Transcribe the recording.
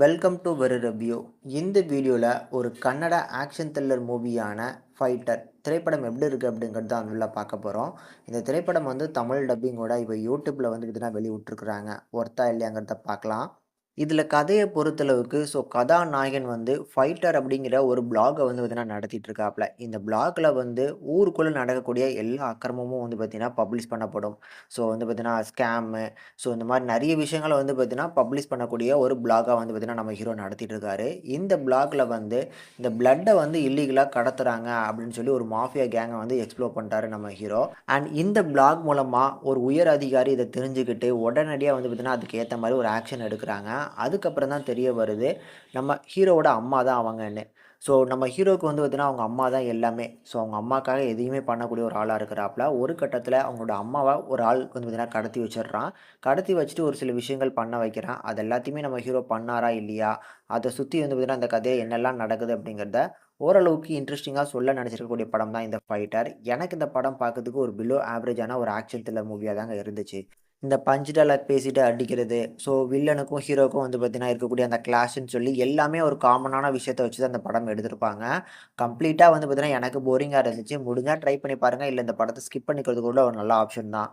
Welcome to வெறு review. இந்த வீடியோவில் ஒரு கன்னட ஆக்ஷன் த்ரில்லர் மூவியான ஃபைட்டர் திரைப்படம் எப்படி இருக்குது அப்படிங்கிறது தான் நல்லா பார்க்க போகிறோம். இந்த திரைப்படம் வந்து தமிழ் டப்பிங்கோட இப்போ யூடியூப்பில் வந்து பார்த்தீங்கன்னா வெளியிட்ருக்குறாங்க. ஒர்த்தா இல்லையாங்கிறத பார்க்கலாம். இதில் கதையை பொறுத்தளவுக்கு கதாநாயகன் வந்து ஃபைட்டர் அப்படிங்கிற ஒரு பிளாகை வந்து பார்த்தீங்கன்னா நடத்திட்டு இருக்காப்புல. இந்த பிளாகில் வந்து ஊருக்குள்ளே நடக்கக்கூடிய எல்லா அக்கிரமமும் வந்து பார்த்தீங்கன்னா பப்ளிஷ் பண்ணப்படும். வந்து பார்த்தீங்கன்னா ஸ்கேமு, இந்த மாரி நெறைய விஷயங்கள வந்து பார்த்தீங்கன்னா, பப்ளிஷ் பண்ணக்கூடிய ஒரு ப்ளாகா வந்து பார்த்தீங்கன்னா, நம்ம ஹீரோ நடத்திட்டு இருக்காரு. இந்த ப்ளாக்ல வந்து இந்த பிளட்ட வந்து இல்லீகலா கடத்துறாங்க அப்படின்னு சொல்லி ஒரு மாஃபியா கேங்க வந்து எக்ஸ்ப்ளோர் பண்றாரு நம்ம ஹீரோ. அண்ட் இந்த ப்ளாக் மூலமா ஒரு உயர் அதிகாரி இத தெரிஞ்சுக்கிட்டு உடனடியா வந்து பார்த்தீங்கன்னா, அதுக்கு ஏத்த மாரி ஒரு ஆக்ஷன் எடுக்குறாங்க. அதுக்கப்புறம் தான் தெரிய வருது, நம்ம ஹீரோவோட அம்மா தான் அவங்கன்னு. நம்ம ஹீரோவுக்கு வந்து பார்த்தீங்கன்னா, அவங்க அம்மா தான் எல்லாமே. அவங்க அம்மாக்காக எதையுமே பண்ணக்கூடிய ஒரு ஆளா இருக்கிறாப்புல. ஒரு கட்டத்தில அவங்களோட அம்மாவ ஒரு ஆள் வந்து பார்த்தீங்கன்னா கடத்தி வச்சுடுறான். கடத்தி வச்சுட்டு ஒரு சில விஷயங்கள் பண்ண வைக்கிறான். அது எல்லாத்தையுமே நம்ம ஹீரோ பண்ணாரா? இல்லையா? அத சுத்தி வந்து பார்த்தீங்கன்னா, அந்த கதையில என்னெல்லாம் நடக்குது அப்படிங்கிறத ஓரளவுக்கு இன்ட்ரஸ்டிங்கா சொல்ல நெனச்சிருக்கக்கூடிய படம் தான் இந்த ஃபைட்டர். எனக்கு இந்த படம் பார்க்கறதுக்கு ஒரு பிலோ ஆவரேஜான ஒரு ஆக்ஷன் த்ரில்லர் மூவியா தாங்க இருந்துச்சு. இந்த பஞ்ச் டயலாக் பேசிட்டு அடிக்கிறது, வில்லனுக்கும் ஹீரோவுக்கும் வந்து பார்த்தீங்கன்னா, இருக்கக்கூடிய அந்த கிளாஷ்ன்னு சொல்லி எல்லாமே ஒரு காமனான விஷயத்த வச்சு தான் இந்த படம் எடுத்திருப்பாங்க. கம்ப்ளீட்டா வந்து பார்த்தீங்கன்னா, எனக்கு போரிங்கா இருந்துச்சு. முடிஞ்சா ட்ரை பண்ணி பாருங்க. இல்ல இந்த படத்த ஸ்கிப் பண்ணிக்கிறது கூட ஒரு நல்ல ஆப்ஷன் தான்.